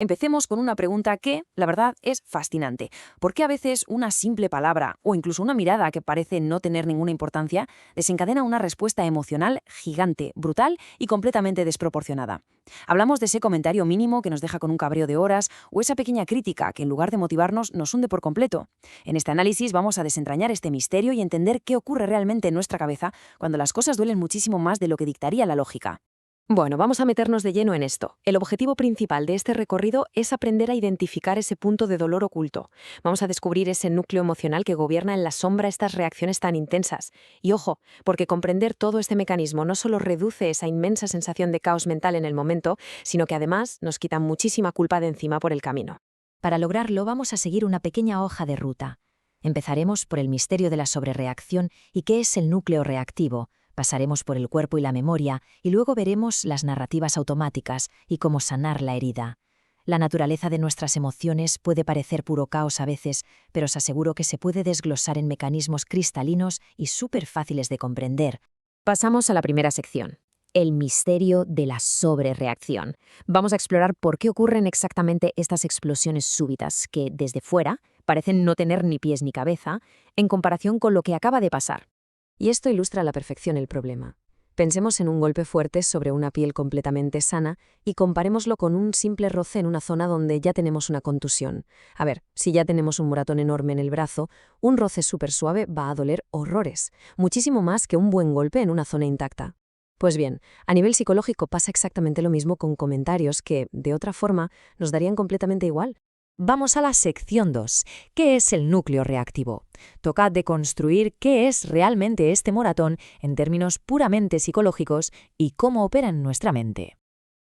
Empecemos con una pregunta que, la verdad, es fascinante. ¿Por qué a veces una simple palabra o incluso una mirada que parece no tener ninguna importancia desencadena una respuesta emocional gigante, brutal y completamente desproporcionada? Hablamos de ese comentario mínimo que nos deja con un cabreo de horas o esa pequeña crítica que en lugar de motivarnos nos hunde por completo. En este análisis vamos a desentrañar este misterio y entender qué ocurre realmente en nuestra cabeza cuando las cosas duelen muchísimo más de lo que dictaría la lógica. Bueno, vamos a meternos de lleno en esto. El objetivo principal de este recorrido es aprender a identificar ese punto de dolor oculto. Vamos a descubrir ese núcleo emocional que gobierna en la sombra estas reacciones tan intensas. Y ojo, porque comprender todo este mecanismo no solo reduce esa inmensa sensación de caos mental en el momento, sino que además nos quita muchísima culpa de encima por el camino. Para lograrlo, vamos a seguir una pequeña hoja de ruta. Empezaremos por el misterio de la sobrereacción y qué es el núcleo reactivo. Pasaremos por el cuerpo y la memoria, y luego veremos las narrativas automáticas y cómo sanar la herida. La naturaleza de nuestras emociones puede parecer puro caos a veces, pero os aseguro que se puede desglosar en mecanismos cristalinos y súper fáciles de comprender. Pasamos a la primera sección. El misterio de la sobrereacción. Vamos a explorar por qué ocurren exactamente estas explosiones súbitas que, desde fuera, parecen no tener ni pies ni cabeza, en comparación con lo que acaba de pasar. Y esto ilustra a la perfección el problema. Pensemos en un golpe fuerte sobre una piel completamente sana y comparémoslo con un simple roce en una zona donde ya tenemos una contusión. A ver, si ya tenemos un moratón enorme en el brazo, un roce súper suave va a doler horrores, muchísimo más que un buen golpe en una zona intacta. Pues bien, a nivel psicológico pasa exactamente lo mismo con comentarios que, de otra forma, nos darían completamente igual. Vamos a la sección 2. ¿Qué es el núcleo reactivo? Toca deconstruir qué es realmente este moratón en términos puramente psicológicos y cómo opera en nuestra mente.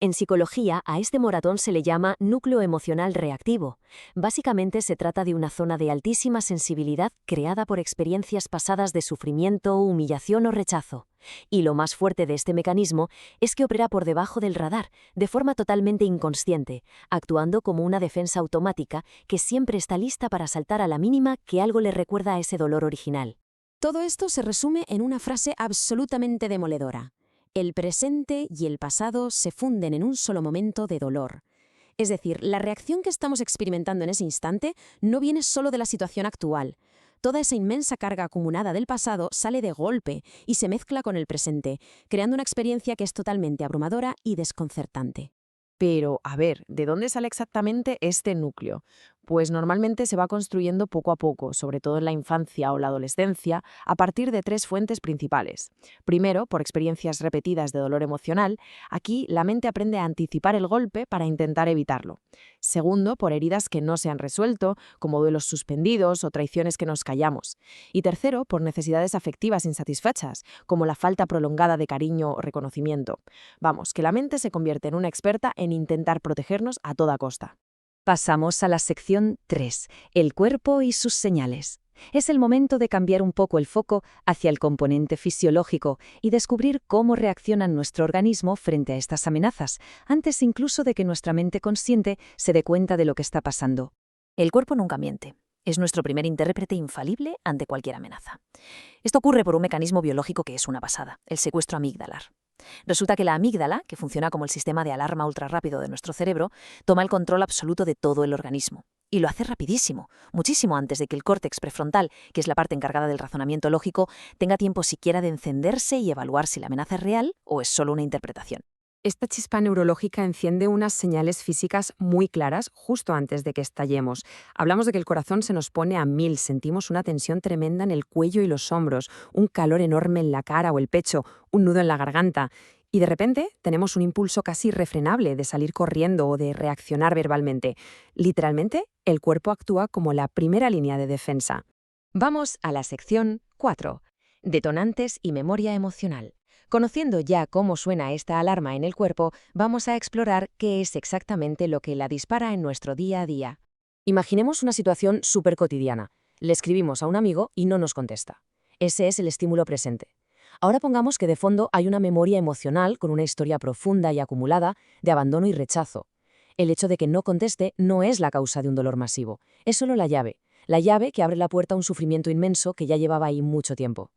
En psicología, a este moratón se le llama núcleo emocional reactivo. Básicamente se trata de una zona de altísima sensibilidad creada por experiencias pasadas de sufrimiento, humillación o rechazo. Y lo más fuerte de este mecanismo es que opera por debajo del radar, de forma totalmente inconsciente, actuando como una defensa automática que siempre está lista para saltar a la mínima que algo le recuerda a ese dolor original. Todo esto se resume en una frase absolutamente demoledora. El presente y el pasado se funden en un solo momento de dolor. Es decir, la reacción que estamos experimentando en ese instante no viene solo de la situación actual. Toda esa inmensa carga acumulada del pasado sale de golpe y se mezcla con el presente, creando una experiencia que es totalmente abrumadora y desconcertante. Pero, a ver, ¿de dónde sale exactamente este núcleo? Pues normalmente se va construyendo poco a poco, sobre todo en la infancia o la adolescencia, a partir de tres fuentes principales. Primero, por experiencias repetidas de dolor emocional, aquí la mente aprende a anticipar el golpe para intentar evitarlo. Segundo, por heridas que no se han resuelto, como duelos suspendidos o traiciones que nos callamos. Y tercero, por necesidades afectivas insatisfechas, como la falta prolongada de cariño o reconocimiento. Vamos, que la mente se convierte en una experta en intentar protegernos a toda costa. Pasamos a la sección 3, el cuerpo y sus señales. Es el momento de cambiar un poco el foco hacia el componente fisiológico y descubrir cómo reacciona nuestro organismo frente a estas amenazas, antes incluso de que nuestra mente consciente se dé cuenta de lo que está pasando. El cuerpo nunca miente. Es nuestro primer intérprete infalible ante cualquier amenaza. Esto ocurre por un mecanismo biológico que es una pasada, el secuestro amigdalar. Resulta que la amígdala, que funciona como el sistema de alarma ultrarrápido de nuestro cerebro, toma el control absoluto de todo el organismo. Y lo hace rapidísimo, muchísimo antes de que el córtex prefrontal, que es la parte encargada del razonamiento lógico, tenga tiempo siquiera de encenderse y evaluar si la amenaza es real o es solo una interpretación. Esta chispa neurológica enciende unas señales físicas muy claras justo antes de que estallemos. Hablamos de que el corazón se nos pone a 1000, sentimos una tensión tremenda en el cuello y los hombros, un calor enorme en la cara o el pecho, un nudo en la garganta. Y de repente tenemos un impulso casi irrefrenable de salir corriendo o de reaccionar verbalmente. Literalmente, el cuerpo actúa como la primera línea de defensa. Vamos a la sección 4, detonantes y memoria emocional. Conociendo ya cómo suena esta alarma en el cuerpo, vamos a explorar qué es exactamente lo que la dispara en nuestro día a día. Imaginemos una situación súper cotidiana. Le escribimos a un amigo y no nos contesta. Ese es el estímulo presente. Ahora pongamos que de fondo hay una memoria emocional con una historia profunda y acumulada de abandono y rechazo. El hecho de que no conteste no es la causa de un dolor masivo, es solo la llave que abre la puerta a un sufrimiento inmenso que ya llevaba ahí mucho tiempo.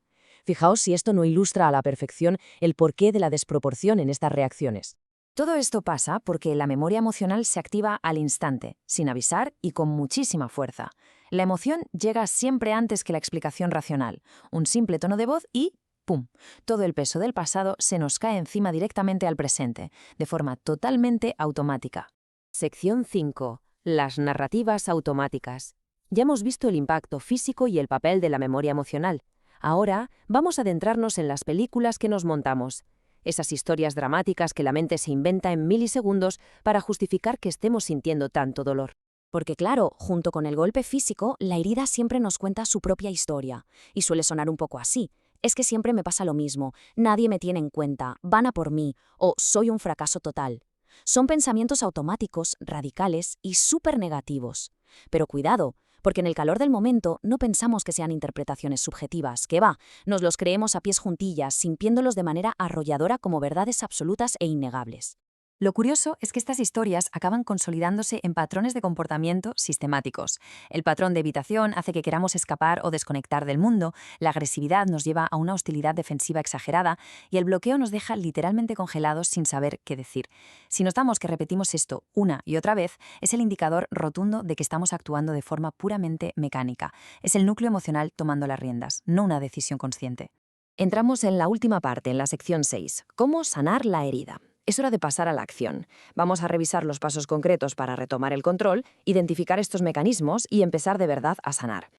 Fijaos si esto no ilustra a la perfección el porqué de la desproporción en estas reacciones. Todo esto pasa porque la memoria emocional se activa al instante, sin avisar y con muchísima fuerza. La emoción llega siempre antes que la explicación racional. Un simple tono de voz y ¡pum! Todo el peso del pasado se nos cae encima directamente al presente, de forma totalmente automática. Sección 5. Las narrativas automáticas. Ya hemos visto el impacto físico y el papel de la memoria emocional. Ahora vamos a adentrarnos en las películas que nos montamos. Esas historias dramáticas que la mente se inventa en milisegundos para justificar que estemos sintiendo tanto dolor. Porque claro, junto con el golpe físico, la herida siempre nos cuenta su propia historia. Y suele sonar un poco así. Es que siempre me pasa lo mismo, nadie me tiene en cuenta, van a por mí, o soy un fracaso total. Son pensamientos automáticos, radicales y súper negativos. Pero cuidado, porque en el calor del momento no pensamos que sean interpretaciones subjetivas, que va, nos los creemos a pies juntillas, sintiéndolos de manera arrolladora como verdades absolutas e innegables. Lo curioso es que estas historias acaban consolidándose en patrones de comportamiento sistemáticos. El patrón de evitación hace que queramos escapar o desconectar del mundo, la agresividad nos lleva a una hostilidad defensiva exagerada y el bloqueo nos deja literalmente congelados sin saber qué decir. Si notamos que repetimos esto una y otra vez, es el indicador rotundo de que estamos actuando de forma puramente mecánica. Es el núcleo emocional tomando las riendas, no una decisión consciente. Entramos en la última parte, en la sección 6. ¿Cómo sanar la herida? Es hora de pasar a la acción. Vamos a revisar los pasos concretos para retomar el control, identificar estos mecanismos y empezar de verdad a sanar.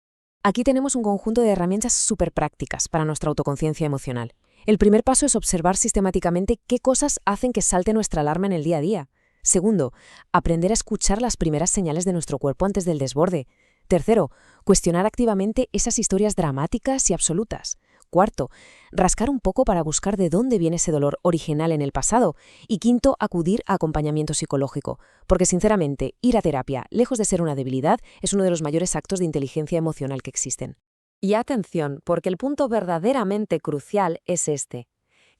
Aquí tenemos un conjunto de herramientas súper prácticas para nuestra autoconciencia emocional. El primer paso es observar sistemáticamente qué cosas hacen que salte nuestra alarma en el día a día. Segundo, aprender a escuchar las primeras señales de nuestro cuerpo antes del desborde. Tercero, cuestionar activamente esas historias dramáticas y absolutas. Cuarto, rascar un poco para buscar de dónde viene ese dolor original en el pasado. Y quinto, acudir a acompañamiento psicológico. Porque sinceramente, ir a terapia, lejos de ser una debilidad, es uno de los mayores actos de inteligencia emocional que existen. Y atención, porque el punto verdaderamente crucial es este.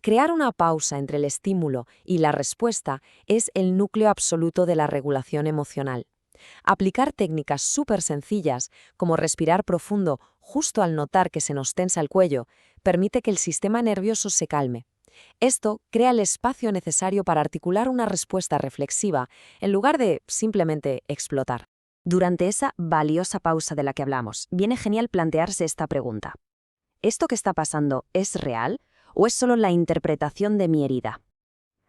Crear una pausa entre el estímulo y la respuesta es el núcleo absoluto de la regulación emocional. Aplicar técnicas súper sencillas, como respirar profundo justo al notar que se nos tensa el cuello, permite que el sistema nervioso se calme. Esto crea el espacio necesario para articular una respuesta reflexiva, en lugar de simplemente explotar. Durante esa valiosa pausa de la que hablamos, viene genial plantearse esta pregunta. ¿Esto que está pasando es real o es solo la interpretación de mi herida?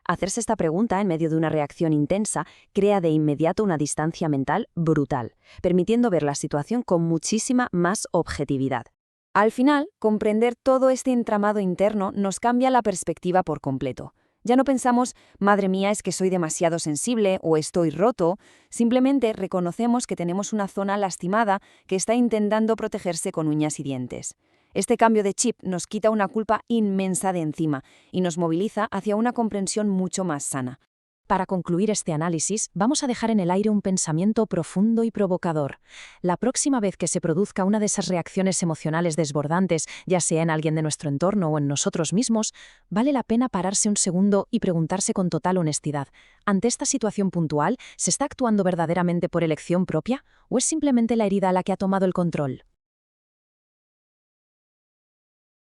Hacerse esta pregunta en medio de una reacción intensa crea de inmediato una distancia mental brutal, permitiendo ver la situación con muchísima más objetividad. Al final, comprender todo este entramado interno nos cambia la perspectiva por completo. Ya no pensamos, madre mía, es que soy demasiado sensible o estoy roto, simplemente reconocemos que tenemos una zona lastimada que está intentando protegerse con uñas y dientes. Este cambio de chip nos quita una culpa inmensa de encima y nos moviliza hacia una comprensión mucho más sana. Para concluir este análisis, vamos a dejar en el aire un pensamiento profundo y provocador. La próxima vez que se produzca una de esas reacciones emocionales desbordantes, ya sea en alguien de nuestro entorno o en nosotros mismos, vale la pena pararse un segundo y preguntarse con total honestidad, ¿ante esta situación puntual se está actuando verdaderamente por elección propia o es simplemente la herida la que ha tomado el control?